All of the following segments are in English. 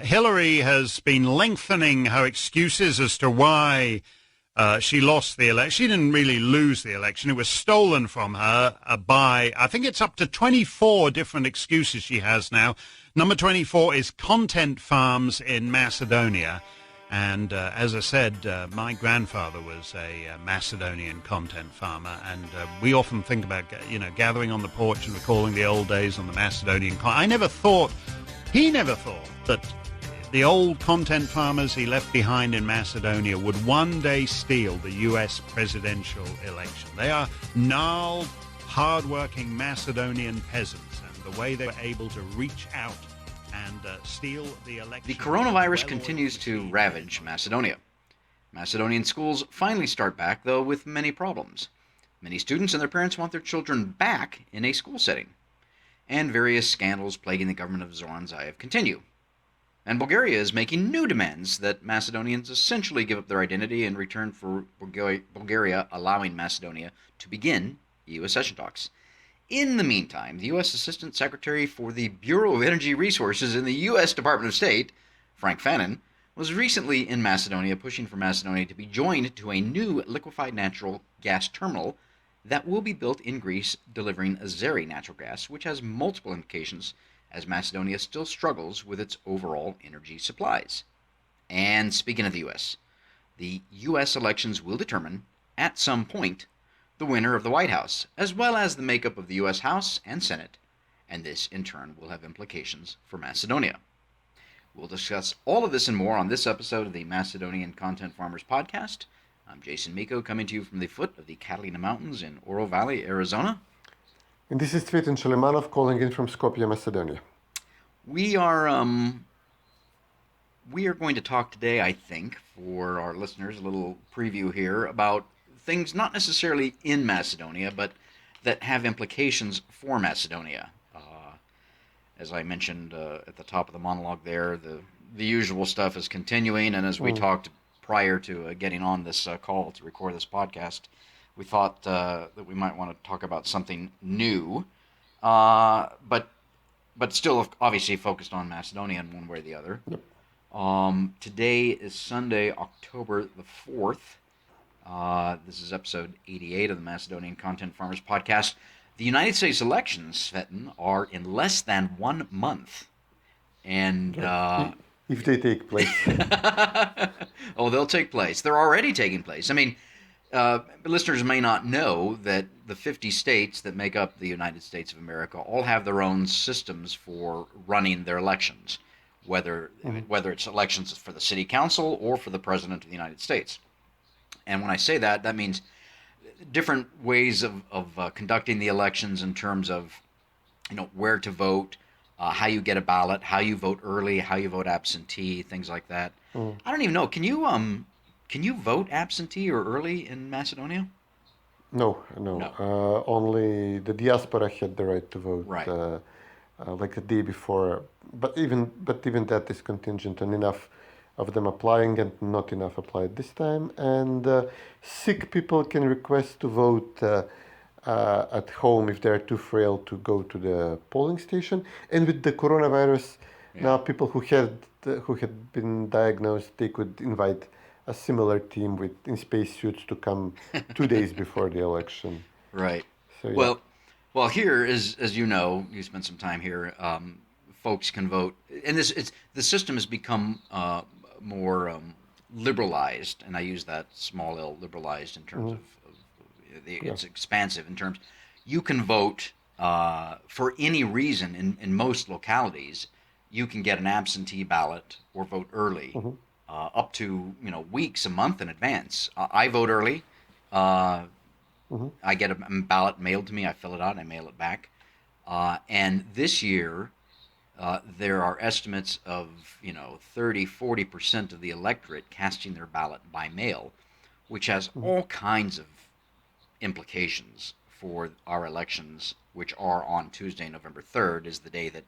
Hillary has been lengthening her excuses as to why she lost the election. She didn't really lose the election. It was stolen from her by, I think it's up to 24 different excuses she has now. Number 24 is content farms in Macedonia. And as I said, my grandfather was a Macedonian content farmer, and we often think about, gathering on the porch and recalling the old days on the Macedonian he never thought that the old content farmers he left behind in Macedonia would one day steal the U.S. presidential election. They are gnarled, hard-working Macedonian peasants, and the way they were able to reach out and steal the election. The coronavirus continues to ravage Macedonia. Macedonian schools finally start back, though with many problems. Many students and their parents want their children back in a school setting. And various scandals plaguing the government of Zoran Zaev continue. And Bulgaria is making new demands that Macedonians essentially give up their identity in return for Bulgaria allowing Macedonia to begin EU accession talks. In the meantime, the U.S. Assistant Secretary for the Bureau of Energy Resources in the U.S. Department of State, Frank Fannin, was recently in Macedonia pushing for Macedonia to be joined to a new liquefied natural gas terminal that will be built in Greece, delivering Azeri natural gas, which has multiple implications as Macedonia still struggles with its overall energy supplies. And speaking of the U.S. elections will determine, at some point, the winner of the White House, as well as the makeup of the U.S. House and Senate, and this, in turn, will have implications for Macedonia. We'll discuss all of this and more on this episode of the Macedonian Content Farmers Podcast. I'm Jason Miko, coming to you from the foot of the Catalina Mountains in Oro Valley, Arizona. And this is Cvetin and Jason calling in from Skopje, Macedonia. We are going to talk today, I think, for our listeners, a little preview here about things not necessarily in Macedonia, but that have implications for Macedonia. As I mentioned at the top of the monologue there, the usual stuff is continuing, and as we talked prior to getting on this call to record this podcast, we thought that we might want to talk about something new, but still obviously focused on Macedonia in one way or the other. Yep. Today is Sunday, October the 4th. This is episode 88 of the Macedonian Content Farmers Podcast. The United States elections, Cvetin, are in less than 1 month. And if they take place. Oh, they'll take place. They're already taking place. I mean, listeners may not know that the 50 states that make up the United States of America all have their own systems for running their elections, whether it's elections for the city council or for the president of the United States. And when I say that, that means different ways of conducting the elections in terms of, where to vote, how you get a ballot, how you vote early, how you vote absentee, things like that. I don't even know. Can you vote absentee or early in Macedonia? No. Only the diaspora had the right to vote, right. Like a day before. But even that is contingent on enough of them applying, and not enough applied this time. And sick people can request to vote at home if they're too frail to go to the polling station. And with the coronavirus, now people who had been diagnosed, they could invite a similar team in spacesuits to come 2 days before the election. Right. So, yeah. Well, here is, as you know, you spent some time here. Folks can vote, and the system has become more liberalized, and I use that small L, liberalized, in terms of it's expansive in terms. You can vote for any reason in most localities. You can get an absentee ballot or vote early, up to weeks, a month in advance. I vote early. I get a ballot mailed to me. I fill it out and I mail it back. And this year, there are estimates of 30-40% of the electorate casting their ballot by mail, which has all kinds of implications for our elections, which are on Tuesday, November 3rd, is the day that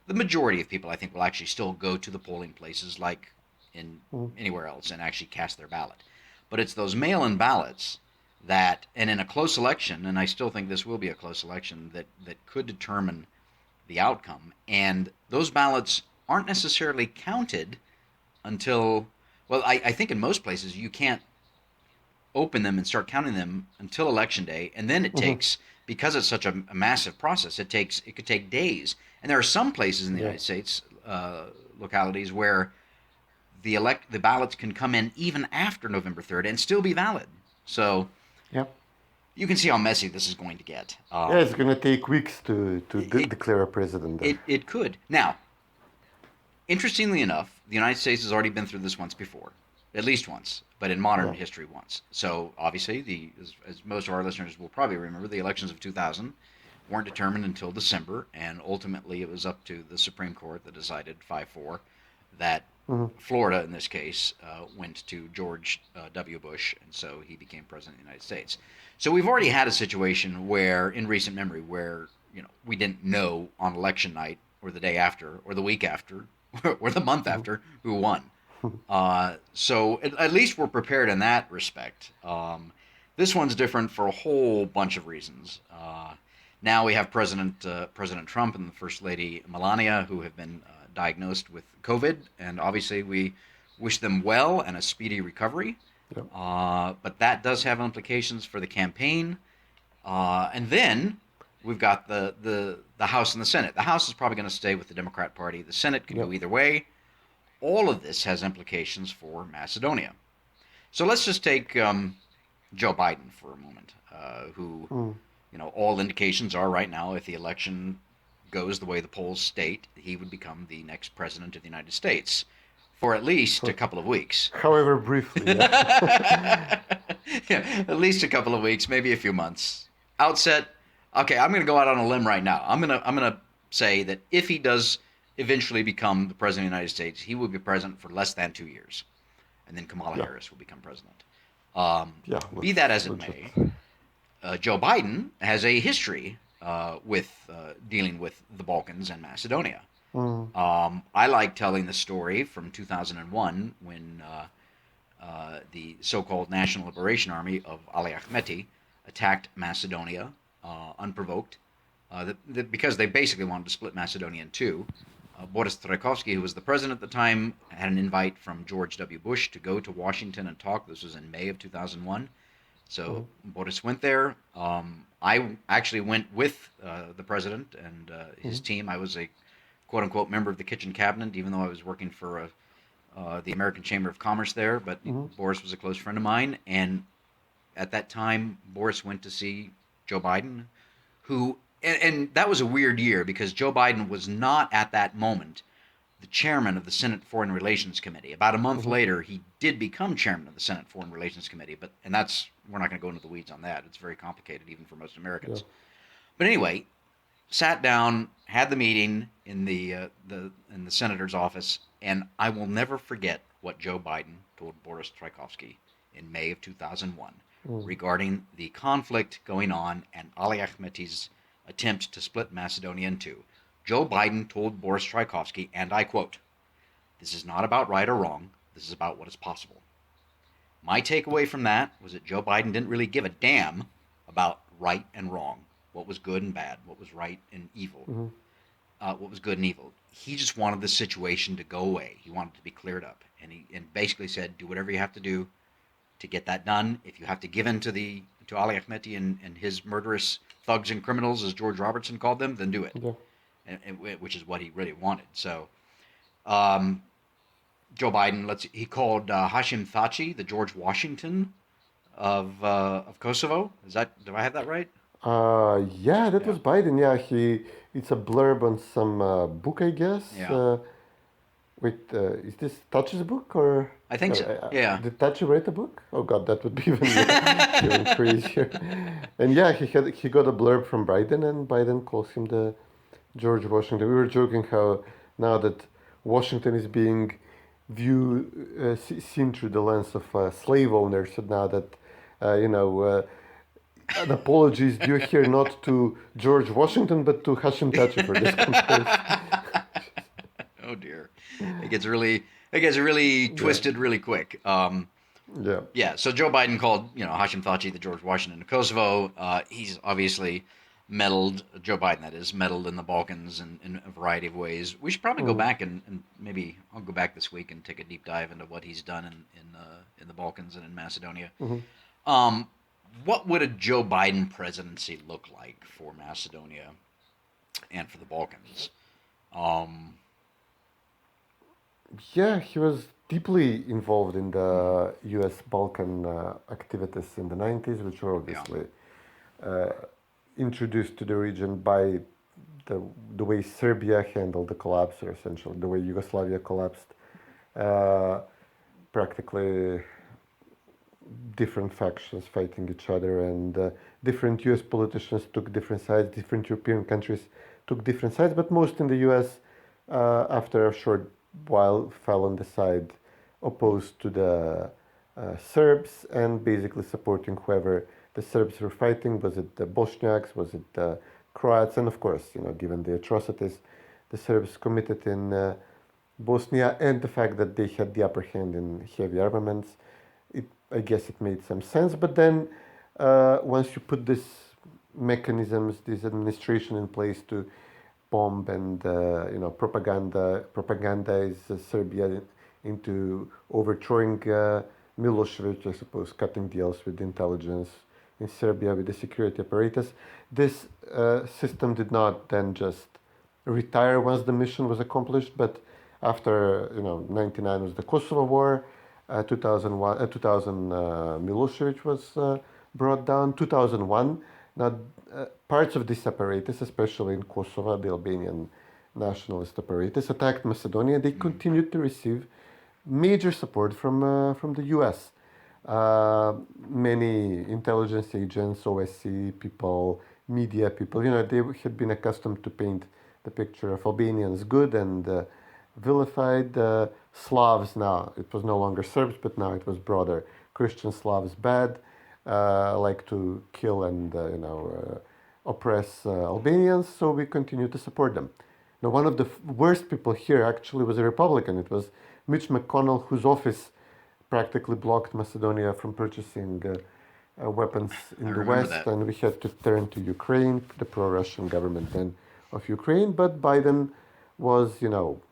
the majority of people, I think, will actually still go to the polling places like in anywhere else and actually cast their ballot. But it's those mail-in ballots that, and in a close election, and I still think this will be a close election, that could determine the outcome. And those ballots aren't necessarily counted until, well, I think in most places you can't open them and start counting them until election day, and then it takes, because it's such a massive process, it could take days. And there are some places in the United States, localities, where the ballots can come in even after November 3rd and still be valid. So you can see how messy this is going to get. It's going to take weeks to declare a president. It could. Now, interestingly enough, the United States has already been through this once before, at least once, but in modern history once. So obviously, as most of our listeners will probably remember, the elections of 2000 weren't determined until December, and ultimately it was up to the Supreme Court that decided 5-4 that Florida, in this case, went to George W. Bush, and so he became president of the United States. So we've already had a situation where, in recent memory, where we didn't know on election night or the day after or the week after or the month after who won. So at least we're prepared in that respect. This one's different for a whole bunch of reasons. Now we have President Trump and the First Lady Melania, who have been diagnosed with COVID, and obviously we wish them well and a speedy recovery. Yep. But that does have implications for the campaign. And then we've got the House and the Senate. The House is probably going to stay with the Democrat Party. The Senate can go either way. All of this has implications for Macedonia. So let's just take Joe Biden for a moment, who, all indications are right now, if the election goes the way the polls state, he would become the next president of the United States for at least a couple of weeks. However briefly. At least a couple of weeks, maybe a few months. Outset, okay, I'm going to go out on a limb right now. I'm going to say that if he does eventually become the president of the United States, he will be president for less than 2 years. And then Kamala Harris will become president. Be that as it may, Joe Biden has a history with dealing with the Balkans and Macedonia. I like telling the story from 2001 when the so-called National Liberation Army of Ali Ahmeti attacked Macedonia unprovoked, because they basically wanted to split Macedonia in two. Boris Trajkovski, who was the president at the time, had an invite from George W. Bush to go to Washington and talk. This was in May of 2001. So Boris went there. I actually went with the president and his team. I was a quote-unquote member of the kitchen cabinet, even though I was working for the American Chamber of Commerce there. But Boris was a close friend of mine. And at that time, Boris went to see Joe Biden, who... And that was a weird year because Joe Biden was not at that moment the chairman of the Senate Foreign Relations Committee. About a month later, he did become chairman of the Senate Foreign Relations Committee, we're not going to go into the weeds on that. It's very complicated, even for most Americans. Yeah. But anyway, sat down, had the meeting in the senator's office, and I will never forget what Joe Biden told Boris Trajkovski in May of 2001 regarding the conflict going on and Ali Ahmeti's attempt to split Macedonia in two. Joe Biden told Boris Trajkovski, and I quote, "This is not about right or wrong. This is about what is possible." My takeaway from that was that Joe Biden didn't really give a damn about right and wrong, what was good and bad, what was right and evil, what was good and evil. He just wanted the situation to go away. He wanted it to be cleared up. And basically said, do whatever you have to do to get that done. If you have to give in to Ali Ahmeti and his murderous thugs and criminals, as George Robertson called them, then do it. Yeah. Which is what he really wanted. So, Joe Biden, he called Hashim Thaçi the George Washington of Kosovo. Do I have that right? That was Biden. Yeah, it's a blurb on some book, I guess. Yeah. Is this Thaçi's book or? I think so. Yeah. Did Thaçi write a book? Oh God, that would be even crazier. And yeah, he got a blurb from Biden, and Biden calls him the George Washington. We were joking how now that Washington is being seen through the lens of slave owners, so now that an apology is due here not to George Washington but to Hashim Thaçi for this comparison. Oh dear. It gets really twisted really quick. So Joe Biden called Hashim Thaçi the George Washington of Kosovo. He's obviously meddled, Joe Biden that is, meddled in the Balkans in a variety of ways. We should probably go back and maybe I'll go back this week and take a deep dive into what he's done in the Balkans and in Macedonia. What would a Joe Biden presidency look like for Macedonia and for the Balkans? Yeah, he was deeply involved in the U.S. Balkan activities in the 90s, which were obviously introduced to the region by the way Serbia handled the collapse, or essentially the way Yugoslavia collapsed. Practically different factions fighting each other, and different U.S. politicians took different sides, different European countries took different sides, but most in the U.S. After a short while fell on the side opposed to the Serbs and basically supporting whoever the Serbs were fighting. Was it the Bosniaks? Was it the Croats? And of course, given the atrocities the Serbs committed in Bosnia and the fact that they had the upper hand in heavy armaments, I guess it made some sense. But then once you put these mechanisms, this administration in place to bomb and propagandize Serbia into overthrowing Milosevic, I suppose, cutting deals with intelligence in Serbia with the security apparatus. This system did not then just retire once the mission was accomplished, but after 99 was the Kosovo War, 2000 Milosevic was brought down, 2001. Now, parts of this apparatus, especially in Kosovo, the Albanian nationalist apparatus, attacked Macedonia. They continued to receive major support from the U.S. Many intelligence agents, OSCE people, media people, they had been accustomed to paint the picture of Albanians good and vilified. Slavs, now it was no longer Serbs, but now it was broader. Christian Slavs bad, like to kill and oppress Albanians, so we continue to support them. Now, one of the worst people here actually was a Republican. It was Mitch McConnell, whose office practically blocked Macedonia from purchasing weapons in the West, and we had to turn to Ukraine, the pro-Russian government then of Ukraine. But Biden was,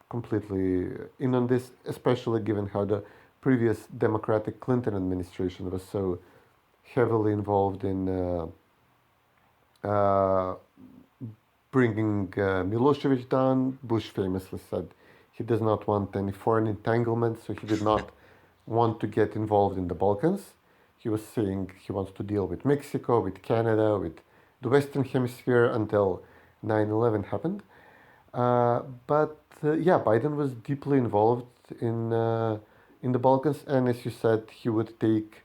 completely in on this, especially given how the previous Democratic Clinton administration was so heavily involved in bringing Milosevic down. Bush famously said he does not want any foreign entanglement, so he did not want to get involved in the Balkans. He was saying he wants to deal with Mexico, with Canada, with the Western Hemisphere until 9/11 happened. But Biden was deeply involved in the Balkans, and as you said, he would take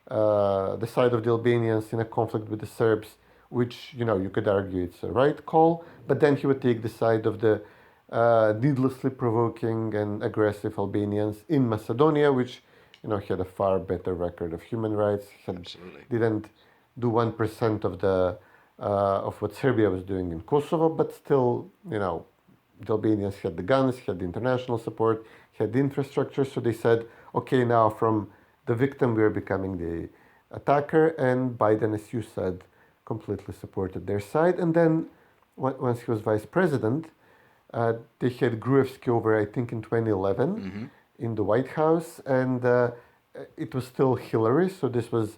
the side of the Albanians in a conflict with the Serbs, which you could argue it's a right call. But then he would take the side of the needlessly provoking and aggressive Albanians in Macedonia, which had a far better record of human rights. Didn't do 1% of the of what Serbia was doing in Kosovo, but still, the Albanians had the guns, had the international support, had the infrastructure. So they said, okay, now from the victim we are becoming the attacker. And Biden, as you said, completely supported their side. And then once he was vice president, they had Gruevski over, I think, in 2011 in the White House, and it was still Hillary. So this was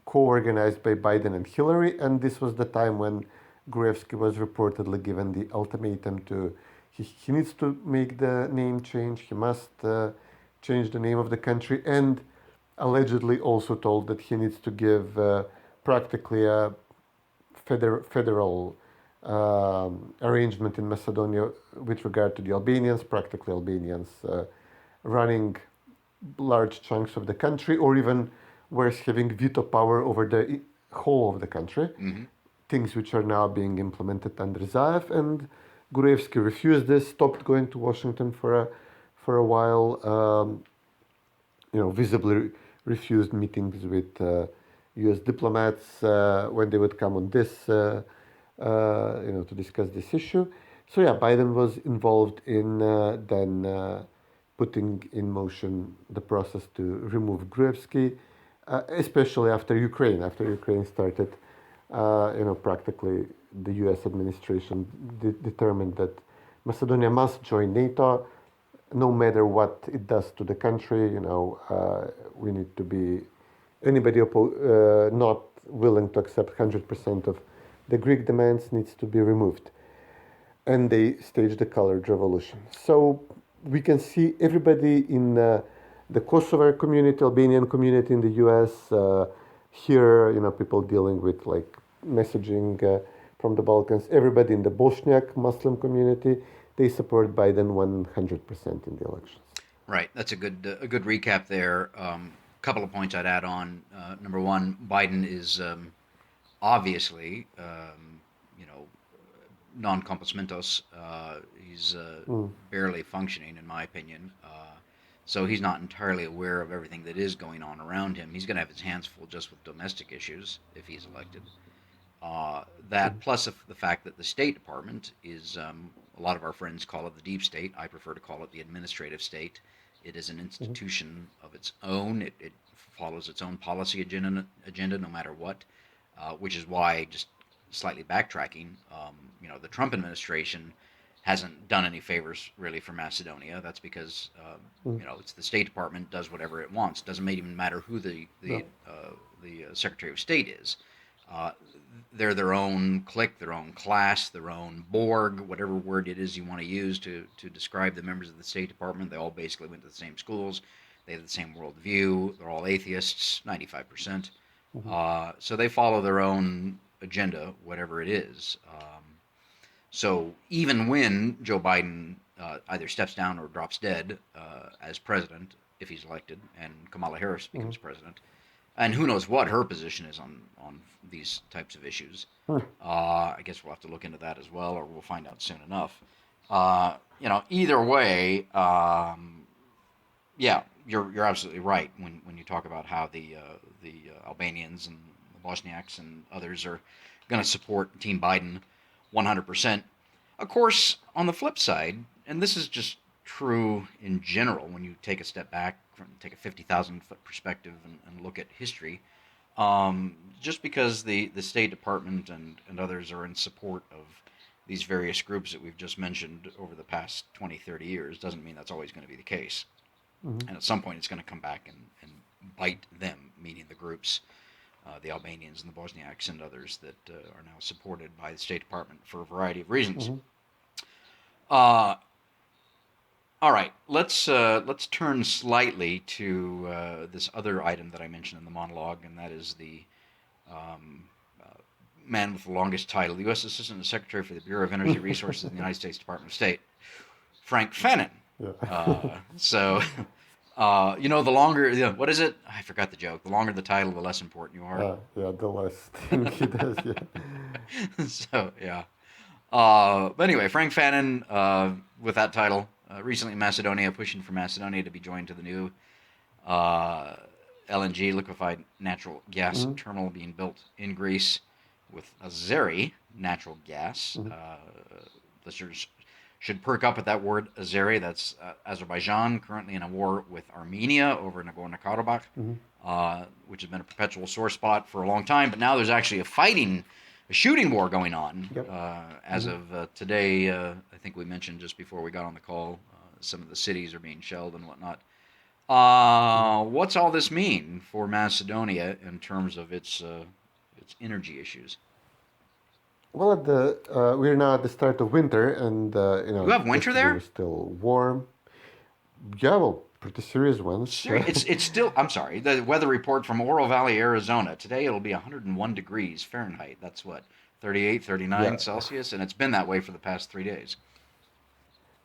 co-organized by Biden and Hillary, and this was the time when Gruevski was reportedly given the ultimatum to he needs to make the name change. He must change the name of the country, and allegedly also told that he needs to give practically a federal arrangement in Macedonia with regard to the Albanians, practically Albanians running large chunks of the country, or even worse, having veto power over the whole of the country, things which are now being implemented under Zaev. And Gruevski refused this, stopped going to Washington for a while, visibly refused meetings with U.S. diplomats when they would come on this, to discuss this issue. So Biden was involved in then putting in motion the process to remove Gruevski, especially after Ukraine. After Ukraine started, practically the U.S. administration determined that Macedonia must join NATO, no matter what it does to the country. We need to be anybody not willing to accept 100% of the Greek demands needs to be removed. And they staged the colored revolution. So we can see everybody in the Kosovar community, Albanian community in the U.S. Here, people dealing with like messaging from the Balkans. Everybody in the Bosniak Muslim community, they support Biden 100% in the elections. Right. That's a good recap there. Couple of points I'd add on. Number one, Biden is obviously, non compos mentis. He's barely functioning, in my opinion. So he's not entirely aware of everything that is going on around him. He's going to have his hands full just with domestic issues if he's elected. That plus the fact that the State Department is, a lot of our friends call it the deep state. I prefer to call it the administrative state. It is an institution of its own. It follows its own policy agenda no matter what, which is why, just slightly backtracking, the Trump administration hasn't done any favors really for Macedonia. That's because it's the State Department does whatever it wants. Doesn't even matter who the Secretary of State is. They're their own clique, their own class, their own Borg, whatever word it is you want to use to describe the members of the State Department. They all basically went to the same schools. They have the same worldview. They're all atheists, 95%. So they follow their own agenda, whatever it is. So even when Joe Biden either steps down or drops dead as president, if he's elected, and Kamala Harris becomes president, and who knows what her position is on these types of issues. I guess we'll have to look into that as well, or we'll find out soon enough. Either way, you're absolutely right when you talk about how the Albanians and the Bosniaks and others are going to support Team Biden 100%. Of course, on the flip side, and this is just true in general when you take a step back, take a 50,000-foot perspective and look at history, just because the State Department and others are in support of these various groups that we've just mentioned over the past 20, 30 years doesn't mean that's always going to be the case. And at some point it's going to come back and bite them, meaning the groups, the Albanians and the Bosniaks and others that are now supported by the State Department for a variety of reasons. All right, let's turn slightly to this other item that I mentioned in the monologue, and that is the man with the longest title, the U.S. Assistant Secretary for the Bureau of Energy Resources in the United States Department of State, Frank Fannin. The longer, what is it? I forgot the joke. The longer the title, the less important you are. The less thing he does, But anyway, Frank Fannin, with that title, recently in Macedonia, pushing for Macedonia to be joined to the new LNG, liquefied natural gas terminal being built in Greece with Azeri natural gas. Listeners should perk up at that word, Azeri. That's Azerbaijan, currently in a war with Armenia over Nagorno-Karabakh, which has been a perpetual sore spot for a long time. But now there's actually a shooting war going on. As of today, I think we mentioned just before we got on the call, some of the cities are being shelled and whatnot. What's all this mean for Macedonia in terms of its energy issues? Well, we're now at the start of winter, and you have winter there? It's still warm. Yeah, well, pretty serious ones. It's still. I'm sorry. The weather report from Oro Valley, Arizona. Today it'll be 101 degrees Fahrenheit. That's what, 38, 39 Celsius, and it's been that way for the past 3 days.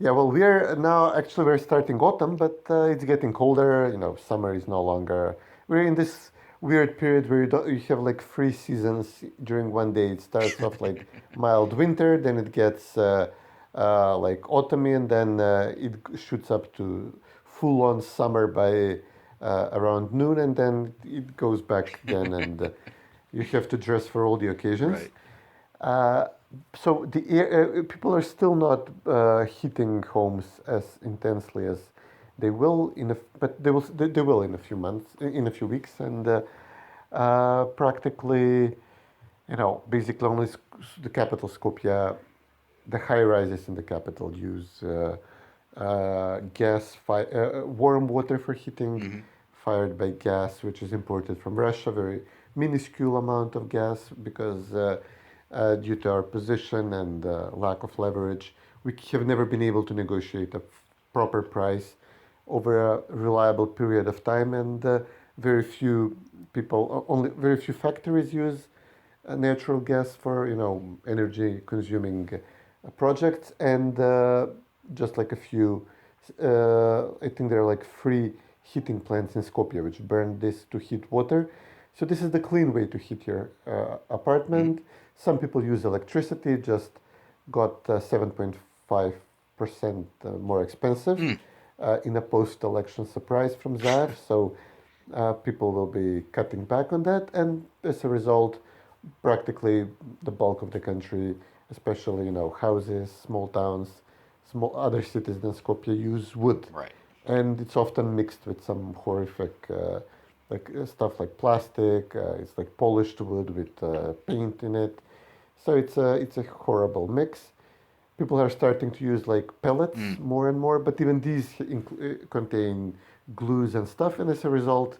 Yeah, well, we're starting autumn, but it's getting colder. Summer is no longer. We're in this weird period where you have like 3 seasons during one day. It starts off like mild winter, then it gets like autumn, and then it shoots up to full-on summer by around noon, and then it goes back again, and you have to dress for all the occasions. Right. So the people are still not heating homes as intensely as they will they will in a few months, in a few weeks, and practically Basically only the capital Skopje, the high rises in the capital use warm water for heating, fired by gas, which is imported from Russia, very minuscule amount of gas because due to our position and lack of leverage, we have never been able to negotiate a proper price over a reliable period of time, and very few only very few factories use natural gas for energy consuming projects, and just like a few, I think there are like 3 heating plants in Skopje which burn this to heat water. So this is the clean way to heat your apartment. Some people use electricity, just got 7.5% more expensive in a post-election surprise from Mizar. So people will be cutting back on that, and as a result, practically the bulk of the country, especially houses, small towns, small other cities than Skopje, use wood. Right. And it's often mixed with some horrific stuff like plastic. It's like polished wood with paint in it. So it's a horrible mix. People are starting to use like pellets more and more, but even these contain glues and stuff. And as a result,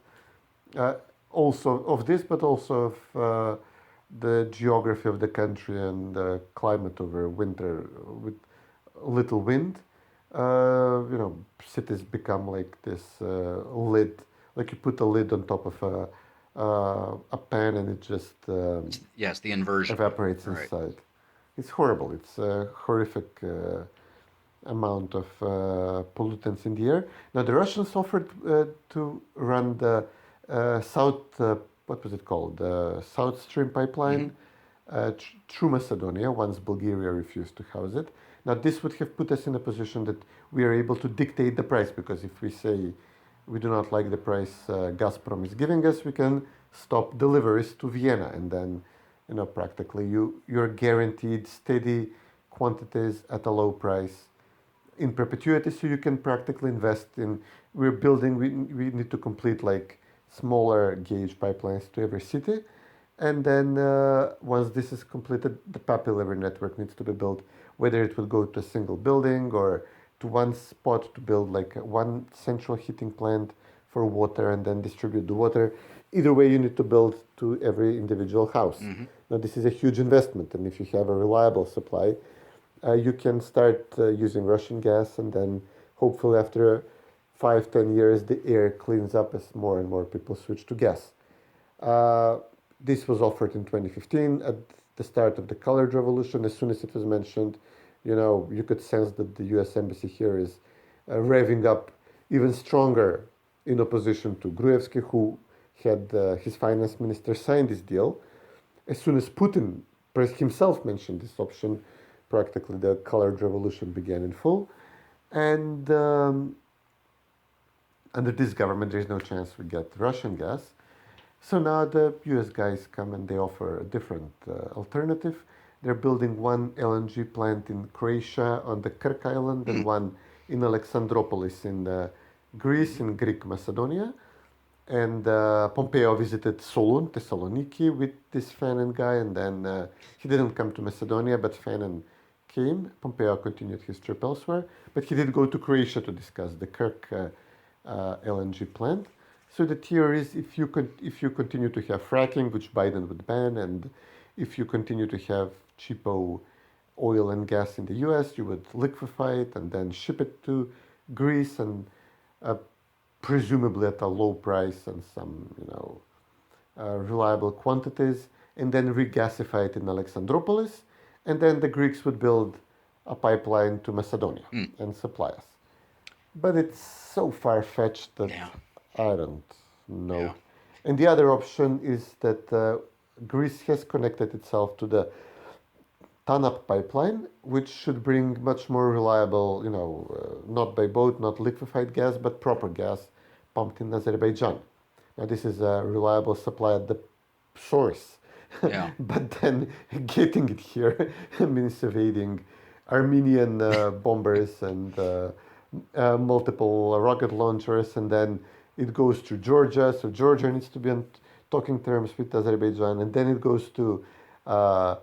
also of this, but also of the geography of the country and the climate over winter with little wind, cities become like this lid, like you put a lid on top of a pan and it just yes, the inversion evaporates right. inside. It's horrible. It's a horrific amount of pollutants in the air. Now the Russians offered to run the what was it called? The South Stream pipeline through Macedonia once Bulgaria refused to house it. Now this would have put us in a position that we are able to dictate the price, because if we say we do not like the price Gazprom is giving us, we can stop deliveries to Vienna, and then practically you're guaranteed steady quantities at a low price in perpetuity, so you can practically invest in. We need to complete like smaller gauge pipelines to every city, and then once this is completed, the papillary network needs to be built, whether it will go to a single building or to one spot to build like one central heating plant for water and then distribute the water. Either way, you need to build to every individual house. Now this is a huge investment, and if you have a reliable supply, you can start using Russian gas, and then hopefully after 5-10 years the air cleans up as more and more people switch to gas. This was offered in 2015 at the start of the colored revolution. As soon as it was mentioned, you could sense that the US embassy here is revving up even stronger in opposition to Gruevski, who had his finance minister sign this deal. As soon as Putin himself mentioned this option, practically the colored revolution began in full. And under this government, there is no chance we get Russian gas. So now the US guys come and they offer a different alternative. They're building one LNG plant in Croatia on the Krk island and one in Alexandroupolis in Greece, in Greek Macedonia. And Pompeo visited Solun, Thessaloniki, with this Fanon guy, and then he didn't come to Macedonia, but Fanon came. Pompeo continued his trip elsewhere, but he did go to Croatia to discuss the Krk LNG plant. So the theory is, if you continue to have fracking, which Biden would ban, and if you continue to have cheapo oil and gas in the US, you would liquefy it and then ship it to Greece, and presumably at a low price and some reliable quantities, and then regasify it in Alexandroupolis, and then the Greeks would build a pipeline to Macedonia and supply us. But it's so far-fetched that I don't know. Yeah. And the other option is that Greece has connected itself to the TANAP pipeline, which should bring much more reliable, not by boat, not liquefied gas, but proper gas pumped in Azerbaijan. Now, this is a reliable supply at the source. Yeah. But then getting it here means evading Armenian bombers and multiple rocket launchers, and then it goes to Georgia, so Georgia needs to be on talking terms with Azerbaijan, and then it goes to Uh,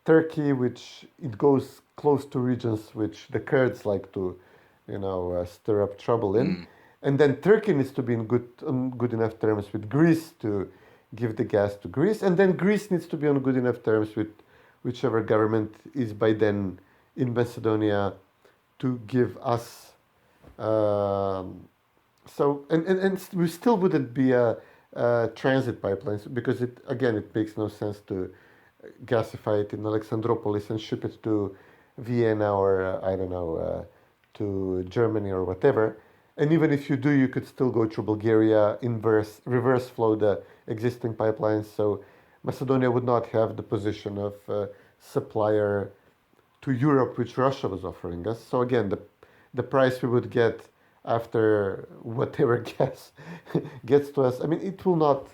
Turkey, which it goes close to regions which the Kurds like to, stir up trouble in, and then Turkey needs to be in good enough terms with Greece to give the gas to Greece, and then Greece needs to be on good enough terms with whichever government is by then in Macedonia to give us. And we still wouldn't be a transit pipelines because it makes no sense to gasify it in Alexandropolis and ship it to Vienna or I don't know to Germany or whatever. And even if you do, you could still go through Bulgaria, reverse flow the existing pipelines. So Macedonia would not have the position of supplier to Europe, which Russia was offering us. So again, the price we would get after whatever gas gets to us, I mean, it will not.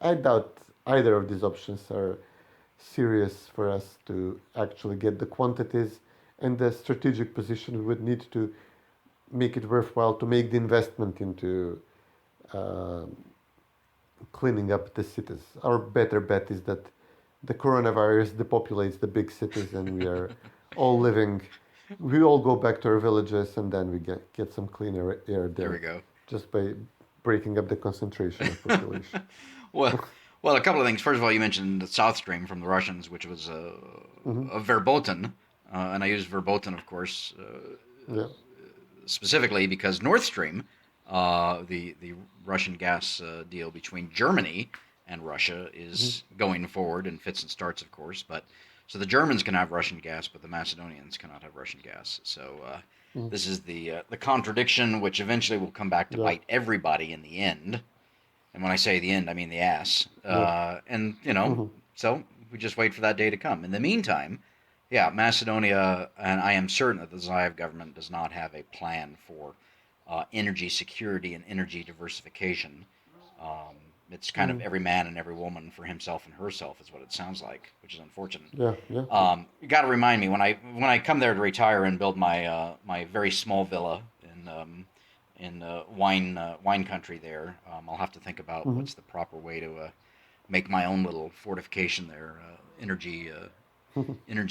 I doubt either of these options are serious for us to actually get the quantities and the strategic position we would need to make it worthwhile to make the investment into cleaning up the cities. Our better bet is that the coronavirus depopulates the big cities and we are all we all go back to our villages and then we get some cleaner air there. There we go. Just by breaking up the concentration of population. Well, a couple of things. First of all, you mentioned the South Stream from the Russians, which was a verboten, and I use verboten, of course, specifically because North Stream, the Russian gas deal between Germany and Russia, is going forward in fits and starts, of course. But so the Germans can have Russian gas, but the Macedonians cannot have Russian gas. So this is the contradiction, which eventually will come back to bite everybody in the end. And when I say the end, I mean the ass. And, so we just wait for that day to come. In the meantime, Macedonia, and I am certain that the Zaev government does not have a plan for energy security and energy diversification. It's kind of every man and every woman for himself and herself is what it sounds like, which is unfortunate. You got to remind me when I come there to retire and build my my very small villa in wine country there. I'll have to think about what's the proper way to make my own little fortification there, energy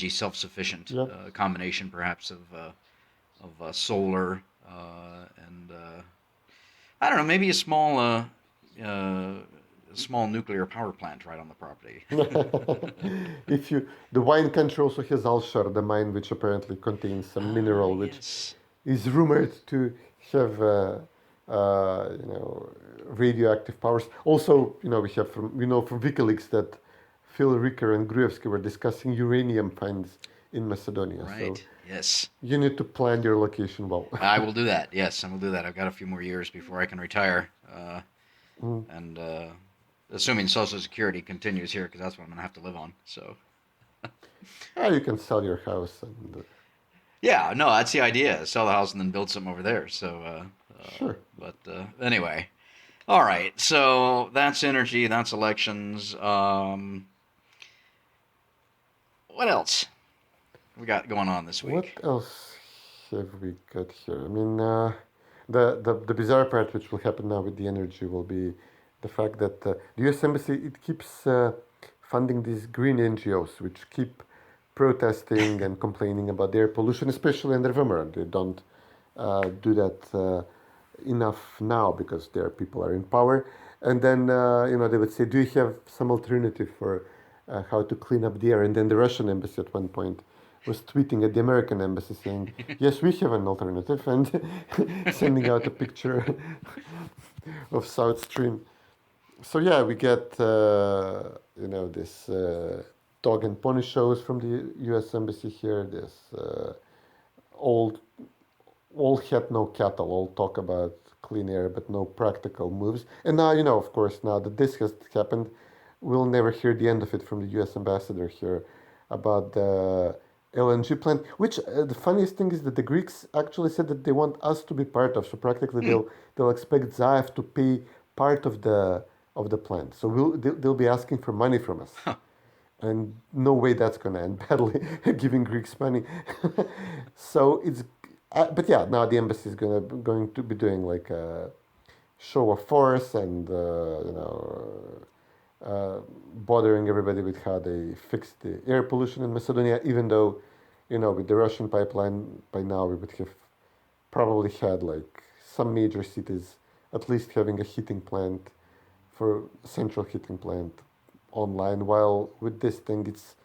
self-sufficient, combination perhaps of solar and I don't know, maybe a small nuclear power plant right on the property. The wine country also has Alshar, the mine which apparently contains some mineral which is rumored to have radioactive powers. Also, we know from WikiLeaks that Phil Ricker and Gruevsky were discussing uranium finds in Macedonia. Right. So yes. You need to plan your location well. I will do that. Yes, I will do that. I've got a few more years before I can retire, and assuming Social Security continues here, because that's what I'm going to have to live on. So. You can sell your house and. Yeah, no, that's the idea. Sell the house and then build something over there. So, sure. But anyway, all right. So that's energy. That's elections. What else we got going on this week? What else have we got here? I mean, the bizarre part, which will happen now with the energy, will be the fact that the U.S. Embassy it keeps funding these green NGOs, which keep protesting and complaining about their pollution, especially in the River. They don't do that enough now because their people are in power. And then, they would say, do you have some alternative for how to clean up the air? And then the Russian embassy at one point was tweeting at the American embassy saying, yes, we have an alternative, and sending out a picture of South Stream. So, we get, this dog and pony shows from the U.S. Embassy here. This all hat, no cattle, all talk about clean air, but no practical moves. And now, of course, now that this has happened, we'll never hear the end of it from the U.S. ambassador here about the LNG plant, which the funniest thing is that the Greeks actually said that they want us to be part of. So practically they'll expect Zaev to pay part of the plant. So they'll be asking for money from us. Huh. And no way that's going to end badly, giving Greeks money. So it's, but now the embassy is going to be doing like a show of force and bothering everybody with how they fixed the air pollution in Macedonia, even though, with the Russian pipeline, by now we would have probably had like some major cities at least having a heating plant for central heating plant online, while with this thing it's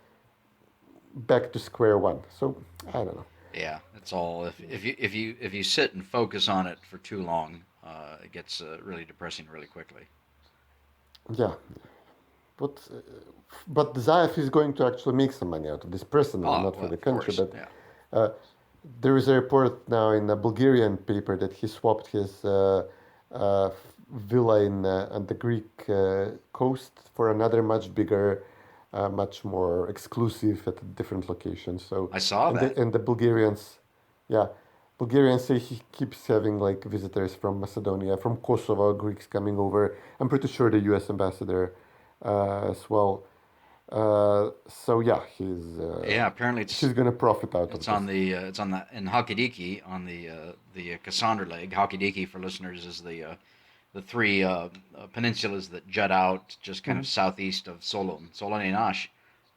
back to square one. So I don't know. Yeah, it's all if you sit and focus on it for too long, it gets really depressing really quickly. Yeah, but Zaev is going to actually make some money out of this personally, Oh, not for well, the of country. course, But yeah. there is a report now in a Bulgarian paper that he swapped his uh, villa on the Greek coast for another much bigger, much more exclusive at a different location. So, I saw that. and the Bulgarians, yeah, Bulgarians say he keeps having like visitors from Macedonia, from Kosovo, Greeks coming over. I'm pretty sure the U.S. ambassador as well. So yeah, Yeah, apparently he's gonna profit out of it's this. on the in Halkidiki on the Cassandra Leg. Halkidiki for listeners is the three peninsulas that jut out just kind of southeast of Solon, Solon and Nash.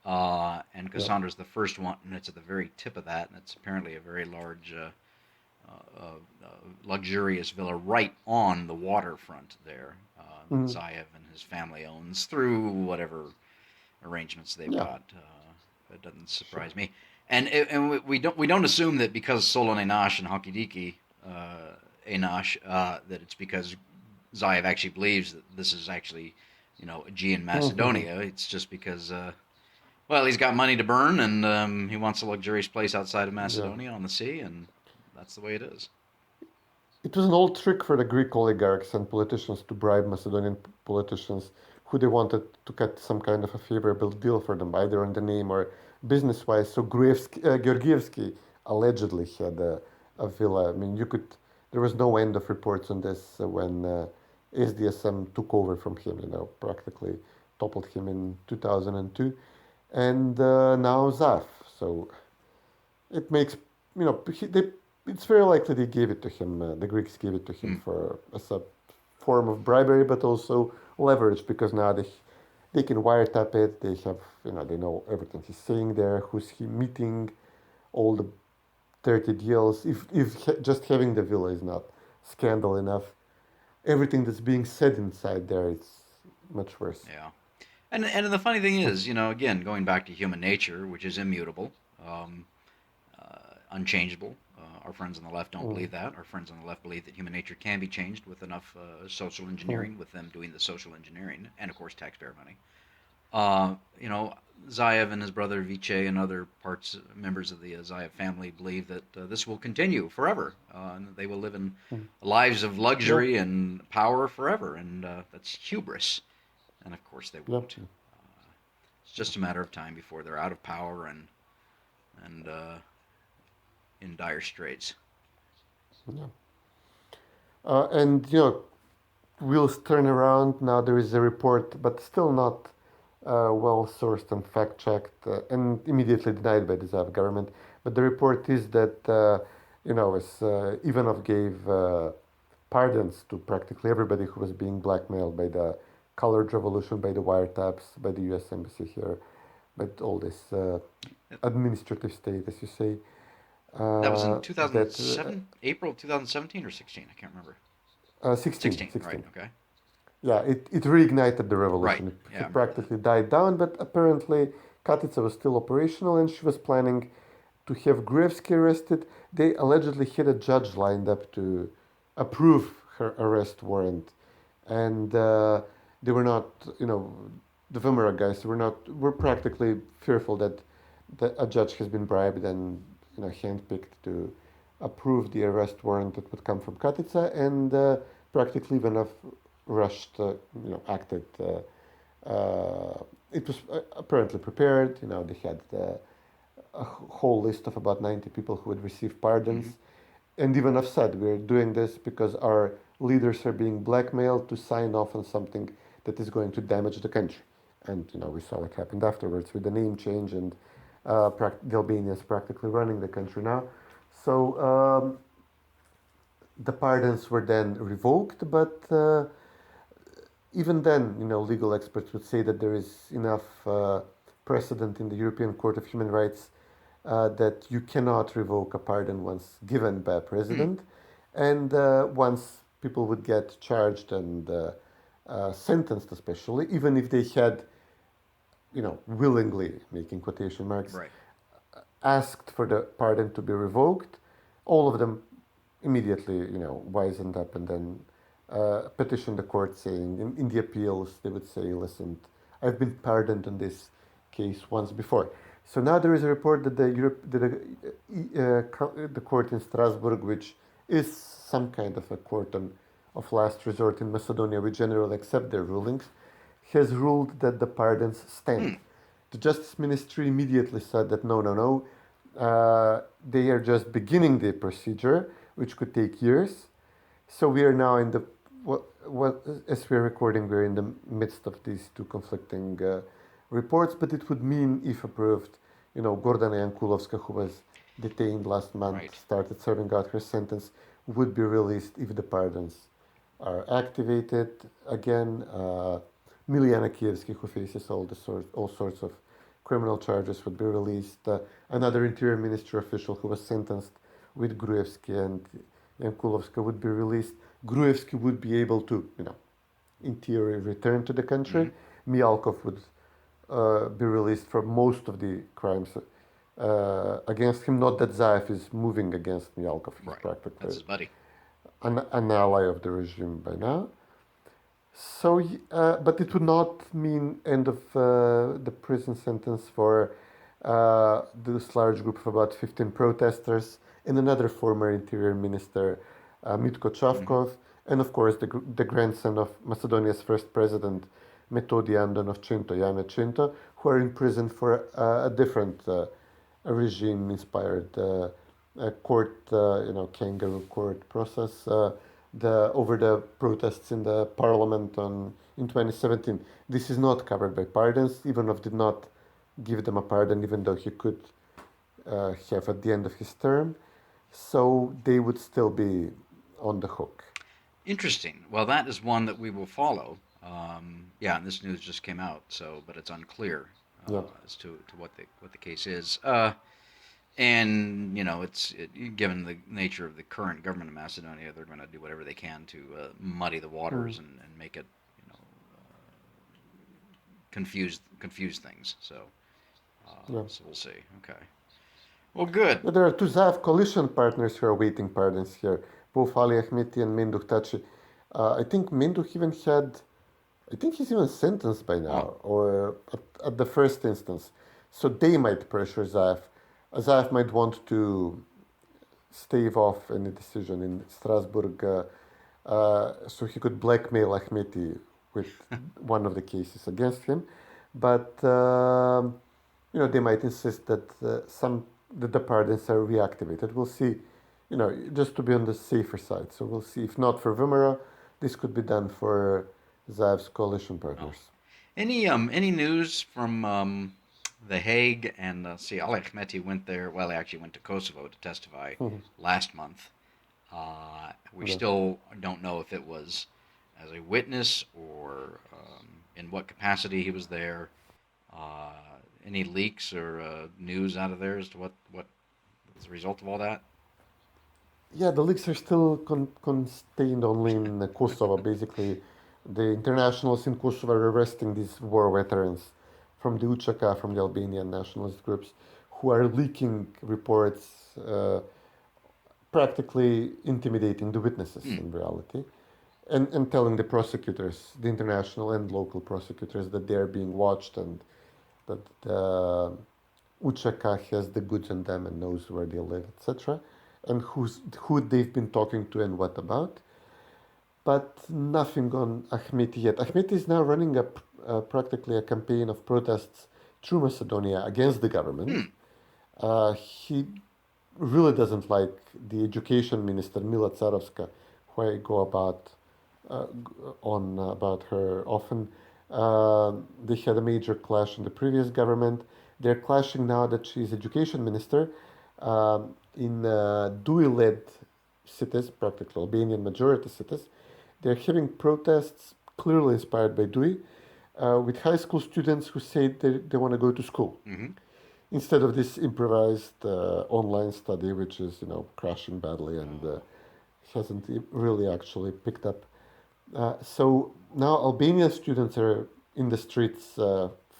And Yeah. Cassandra's the first one, and it's at the very tip of that, and it's apparently a very large, luxurious villa right on the waterfront there. That Mhm. Zayev and his family owns through whatever arrangements they've Yeah, got. That doesn't sure. surprise me. And we don't assume that because Solon Enash and Halkidiki Enash that it's because Zayev actually believes that this is actually Aegean Mhm. Macedonia. It's just because well, he's got money to burn, and he wants a luxurious place outside of Yeah. Macedonia on the sea, and that's the way it is. It was an old trick for the Greek oligarchs and politicians to bribe Macedonian politicians who they wanted to get some kind of a favorable deal for them, either on the name or business-wise. So Georgievsky allegedly had a villa. I mean, there was no end of reports on this when SDSM took over from him, practically toppled him in 2002. And now ZAF. So it makes it's very likely they gave it to him. The Greeks gave it to him Hmm. for as a form of bribery, but also leverage because now they can wiretap it. They have they know everything he's saying there, who's he meeting, all the dirty deals. If just having the villa is not scandal enough, everything that's being said inside there is much worse. Yeah. And the funny thing is, again, going back to human nature, which is immutable, um, unchangeable. Our friends on the left don't Mm, believe that. Our friends on the left believe that human nature can be changed with enough social mm, engineering, with them doing the social engineering, and of course taxpayer money. Uh, you know, Zayev and his brother Viche and other members of the Zayev family believe that this will continue forever, and they will live in mm. lives of Yeah, luxury and power forever, and that's hubris. And of course they yeah, won't. It's just a matter of time before they're out of power and in dire straits. yeah. And wheels turn around. Now there is a report, but still not well sourced and fact checked, and immediately denied by the Zav government. But the report is that as Ivanov gave pardons to practically everybody who was being blackmailed by the colored revolution, by the wiretaps, by the U.S. embassy here, by all this administrative state, as you say. That was in That 2007, April 2017 or 16. I can't remember. 16, 16, right? 16. Okay. Yeah, it reignited the Right. revolution. Yeah, I It remember that. practically died down, but apparently Katica was still operational and she was planning to have Gruevski arrested. They allegedly had a judge lined up to approve her arrest warrant. And they were not, the Vimera guys were practically fearful that a judge has been bribed and, handpicked to approve the arrest warrant that would come from Katica. And practically Ivanov rushed, acted. It was apparently prepared. They had a whole list of about 90 people who would receive pardons. Hmm. And Ivanov said, we're doing this because our leaders are being blackmailed to sign off on something that is going to damage the country. And, we saw what happened afterwards with the name change and the Albanians practically running the country now. So the pardons were then revoked, but even then, legal experts would say that there is enough precedent in the European Court of Human Rights that you cannot revoke a pardon once given by a president, and once people would get charged and sentenced, especially, even if they had, willingly, making quotation marks, Right. asked for the pardon to be revoked, all of them immediately, wisened up and then petitioned the court saying, in the appeals, they would say, listen, I've been pardoned in this case once before. So now there is a report that the court in Strasbourg, which is some kind of a court of last resort in Macedonia, we generally accept their rulings, has ruled that the pardons stand. The Justice Ministry immediately said that no, they are just beginning the procedure, which could take years. So we are now in the, as we're recording, we're in the midst of these two conflicting reports, but it would mean, if approved, Gordana Jankulovska, who was detained last month, Right. started serving out her sentence, would be released if the pardons are activated again. Miliana Kievsky, who faces all sorts of criminal charges, would be released. Another Interior Ministry official who was sentenced with Gruevski and Jankulovska would be released. Gruevski would be able to, in theory, return to the country. Mialkov would be released for most of the crimes against him. Not that Zaev is moving against Mialkov. He's Right. practically That's his buddy. an ally of the regime by now. So, but it would not mean end of the prison sentence for this large group of about 15 protesters and another former interior minister, Mitko Chavkov, and of course the grandson of Macedonia's first president, Metodi Andonovchenko, Jana Cento, who are in prison for a different regime-inspired court, kangaroo court process. Over the protests in the parliament in 2017. This is not covered by pardons. Ivanov did not give them a pardon, even though he could have at the end of his term. So they would still be on the hook. Interesting. Well, that is one that we will follow. And this news just came out, but it's unclear as to what the case is. And given the nature of the current government of Macedonia, they're going to do whatever they can to muddy the waters and make it, confuse things. So we'll see. Okay. Well, good. But there are two Zaev coalition partners who are waiting pardons here, both Ali Ahmeti and Menduh Taci. I think Menduh he's even sentenced by now, or at the first instance. So they might pressure Zaev. Zaev might want to stave off any decision in Strasbourg, so he could blackmail Ahmeti with one of the cases against him. But they might insist that the pardons are reactivated. We'll see. Just to be on the safer side. So we'll see. If not for Vimera, this could be done for Zaev's coalition partners. Any news from The Hague? And Ali Ahmeti went there. Well, he actually went to Kosovo to testify last month. We still don't know if it was as a witness or in what capacity he was there. Any leaks or news out of there as to what was the result of all that? Yeah, the leaks are still contained only in Kosovo. Basically, the internationals in Kosovo are arresting these war veterans from the UÇK, from the Albanian nationalist groups, who are leaking reports, practically intimidating the witnesses in reality, and telling the prosecutors, the international and local prosecutors, that they are being watched and that the UÇK has the goods on them and knows where they live, etc., and who they've been talking to and what about. But nothing on Ahmeti yet. Ahmeti is now running practically a campaign of protests through Macedonia against the government. He really doesn't like the education minister, Mila Tsarovska, who I go about her often. They had a major clash in the previous government. They're clashing now that she's education minister in DUI-led cities, practically Albanian majority cities. They're having protests clearly inspired by Dewey, with high school students who say they want to go to school instead of this improvised online study, which is crashing badly and hasn't really actually picked up. So now Albanian students are in the streets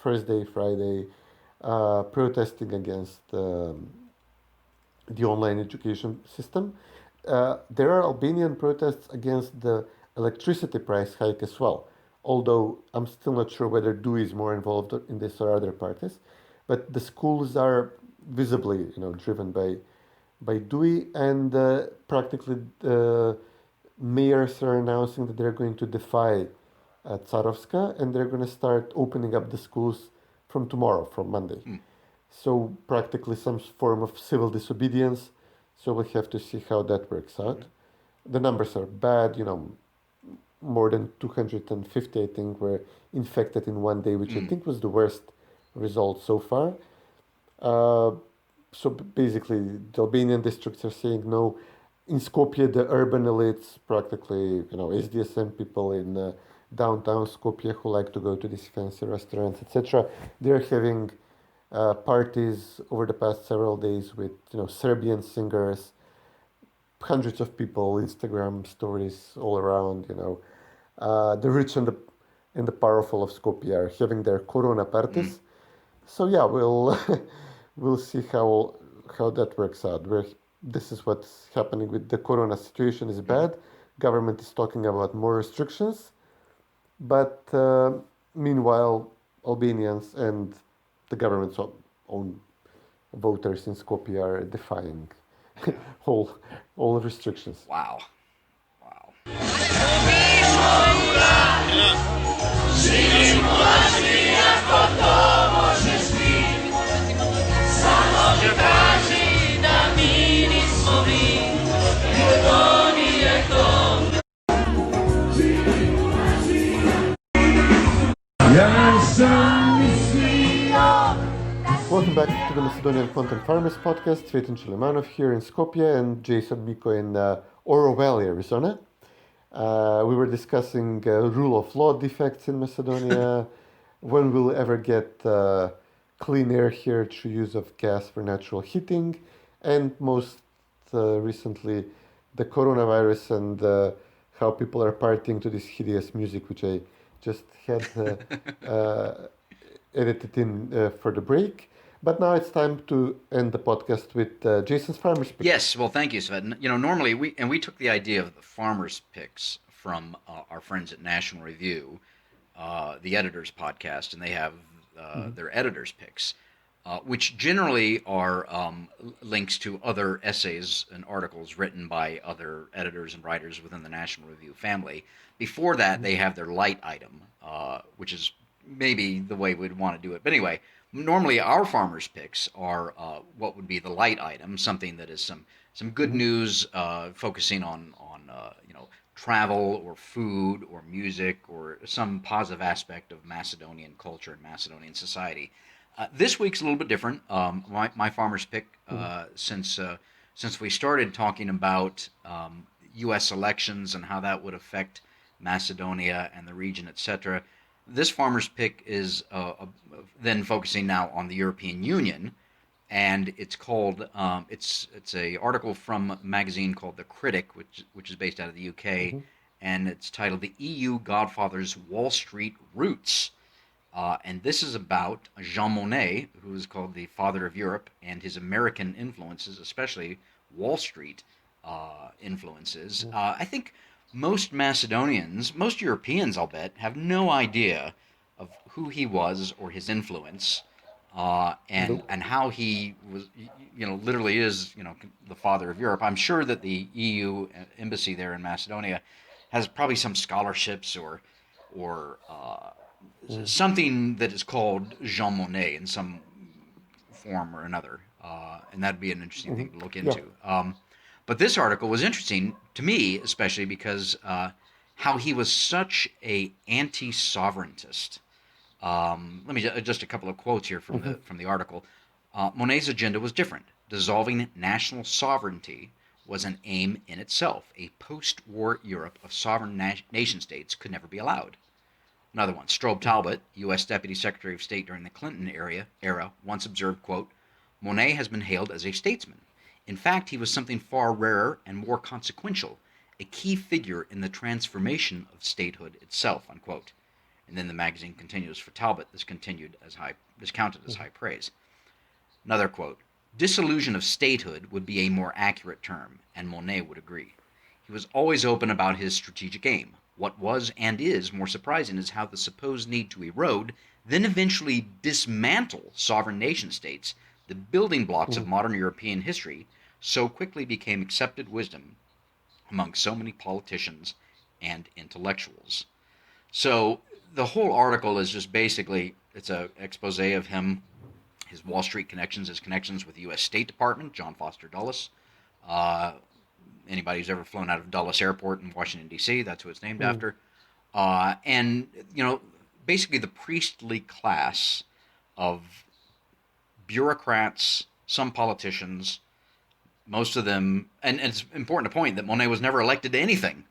Thursday, Friday, protesting against the online education system. There are Albanian protests against the electricity price hike as well, although I'm still not sure whether DUI is more involved in this or other parties. But the schools are visibly, driven by DUI, and practically mayors are announcing that they're going to defy Tsarovska, and they're going to start opening up the schools from tomorrow, from Monday. So practically some form of civil disobedience. So we'll have to see how that works out. The numbers are bad, more than 250, I think, were infected in one day, which I think was the worst result so far. So basically, the Albanian districts are saying no. In Skopje, the urban elites, practically, SDSM people in downtown Skopje who like to go to these fancy restaurants, etc., they're having parties over the past several days with, Serbian singers, hundreds of people, Instagram stories all around, the rich and the powerful of Skopje are having their Corona parties. So yeah, we'll we'll see how that works out. This is what's happening with the Corona situation is bad. Government is talking about more restrictions, but meanwhile, Albanians and the government's own voters in Skopje are defying all restrictions. Wow. Welcome back to the Macedonian Content Farmers Podcast. Cvetin and here in Skopje and Jason Miko in Oro Valley, Arizona. We were discussing rule of law defects in Macedonia, when we'll ever get clean air here through use of gas for natural heating, and most recently the coronavirus and how people are partying to this hideous music, which I just had edited in for the break. But now it's time to end the podcast with Jason's Farmer's Pick. Yes, well, thank you, Cvetin. Normally we took the idea of the Farmer's Picks from our friends at National Review, the Editors Podcast, and they have their Editors Picks, which generally are links to other essays and articles written by other editors and writers within the National Review family. Before that, they have their light item, which is maybe the way we'd want to do it. But anyway, normally our Farmer's Picks are what would be the light item, something that is some good news, focusing on travel or food or music or some positive aspect of Macedonian culture and Macedonian society. This week's a little bit different. My Farmer's Pick, since we started talking about U.S. elections and how that would affect Macedonia and the region, etc., this Farmer's Pick is then focusing now on the European Union, and it's called it's a article from a magazine called The Critic, which is based out of the UK, and it's titled "The EU Godfather's Wall Street Roots," and this is about Jean Monnet, who is called the father of Europe, and his American influences, especially Wall Street influences. I think most Macedonians, most Europeans, I'll bet, have no idea of who he was or his influence, and how he was, literally is, the father of Europe. I'm sure that the EU embassy there in Macedonia has probably some scholarships or something that is called Jean Monnet in some form or another, and that'd be an interesting thing to look into. Yeah. But this article was interesting to me, especially because how he was such a anti-sovereigntist. Let me just a couple of quotes here from the article. Monnet's agenda was different. Dissolving national sovereignty was an aim in itself. A post-war Europe of sovereign nation states could never be allowed. Another one, Strobe Talbot, U.S. Deputy Secretary of State during the Clinton era, once observed, quote, Monet has been hailed as a statesman. In fact, he was something far rarer and more consequential, a key figure in the transformation of statehood itself, unquote. And then the magazine continues, for Talbot, this counted as high praise. Another quote, disillusion of statehood would be a more accurate term, and Monet would agree. He was always open about his strategic aim. What was and is more surprising is how the supposed need to erode, then eventually dismantle sovereign nation states, the building blocks of modern European history, so quickly became accepted wisdom among so many politicians and intellectuals. So the whole article is just basically, it's an expose of him, his Wall Street connections, his connections with the U.S. State Department, John Foster Dulles. Anybody who's ever flown out of Dulles Airport in Washington, D.C., that's who it's named after. And, basically the priestly class of bureaucrats, some politicians, most of them, and it's important to point that Monet was never elected to anything,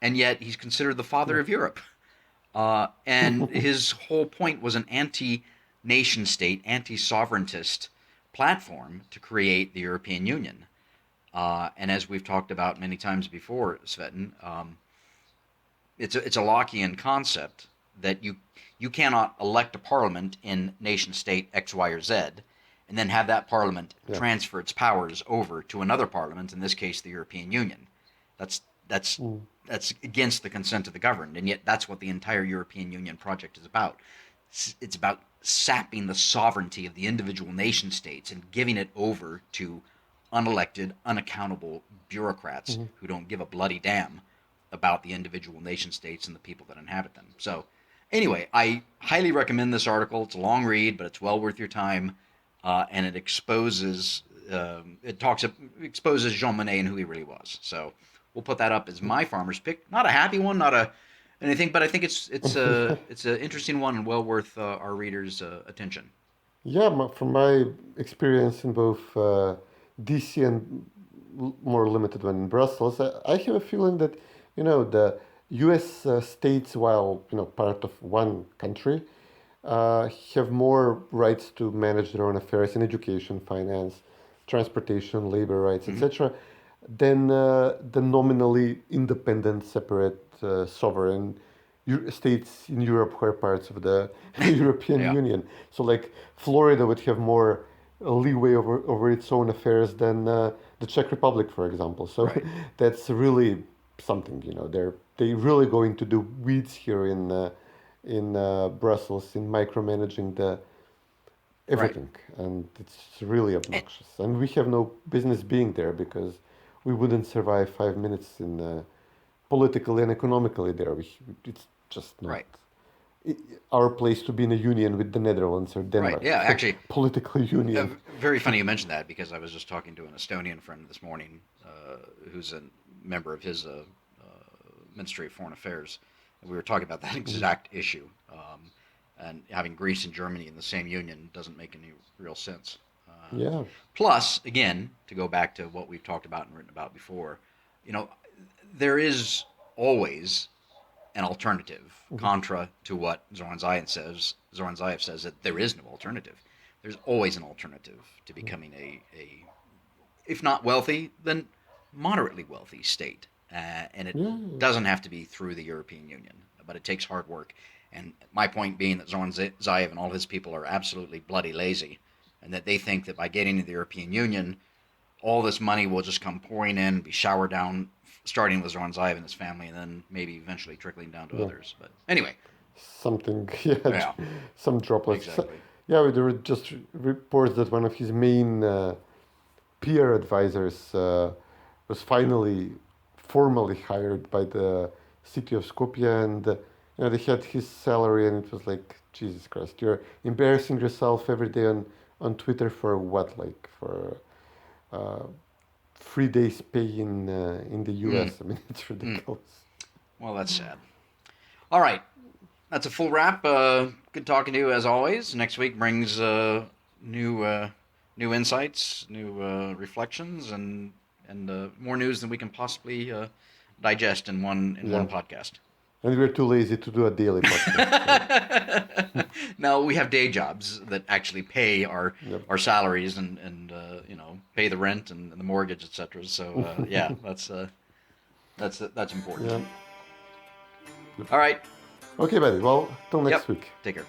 and yet he's considered the father of Europe. And his whole point was an anti-nation state, anti-sovereigntist platform to create the European Union. And as we've talked about many times before, Cvetin, it's a Lockean concept that you cannot elect a parliament in nation state X, Y, or Z, and then have that parliament transfer its powers over to another parliament, in this case the European Union. That's against the consent of the governed, and yet that's what the entire European Union project is about. It's about sapping the sovereignty of the individual nation states and giving it over to unelected, unaccountable bureaucrats who don't give a bloody damn about the individual nation states and the people that inhabit them. So anyway, I highly recommend this article. It's a long read, but it's well worth your time, and it exposes Jean Monnet and who he really was. So we'll put that up as my farmer's pick. Not a happy one, not anything, but I think it's an interesting one and well worth our readers' attention. Yeah, from my experience in both DC and more limited one in Brussels, I have a feeling that the U.S. States, while part of one country, have more rights to manage their own affairs in education, finance, transportation, labor rights, etc., than the nominally independent, separate, sovereign states in Europe who are parts of the European Union. So, like Florida would have more leeway over its own affairs than the Czech Republic, for example. So that's really something. They're really going to do weeds here in Brussels in micromanaging the everything, and it's really obnoxious. And we have no business being there because we wouldn't survive 5 minutes in politically and economically there. It's just not our place to be in a union with the Netherlands or Denmark. Right, yeah, actually. Political union. Very funny you mentioned that, because I was just talking to an Estonian friend this morning who's a member of his Ministry of Foreign Affairs. And we were talking about that exact issue. And having Greece and Germany in the same union doesn't make any real sense. Plus, again, to go back to what we've talked about and written about before, there is always an alternative, contra to what Zoran Zaev says. Zoran Zaev says that there is no alternative. There's always an alternative to becoming a if not wealthy, then moderately wealthy state. And it doesn't have to be through the European Union, but it takes hard work. And my point being that Zoran Zaev and all his people are absolutely bloody lazy, and that they think that by getting into the European Union, all this money will just come pouring in, be showered down, starting with Zoran Zaev and his family, and then maybe eventually trickling down to others. But anyway. Something, some droplets. Exactly. There were just reports that one of his main peer advisors was finally formally hired by the city of Skopje, and they had his salary, and it was like, Jesus Christ, you're embarrassing yourself every day on Twitter for what? Like for 3 days pay in the U.S. I mean, it's ridiculous. Well, that's sad. All right. That's a full wrap. Good talking to you as always. Next week brings new insights, new reflections, and more news than we can possibly digest in one podcast. And we're too lazy to do a daily podcast. No, we have day jobs that actually pay our salaries and pay the rent and the mortgage, etc. So yeah, that's important. Yeah. All right. Okay, buddy. Well, till next week. Take care.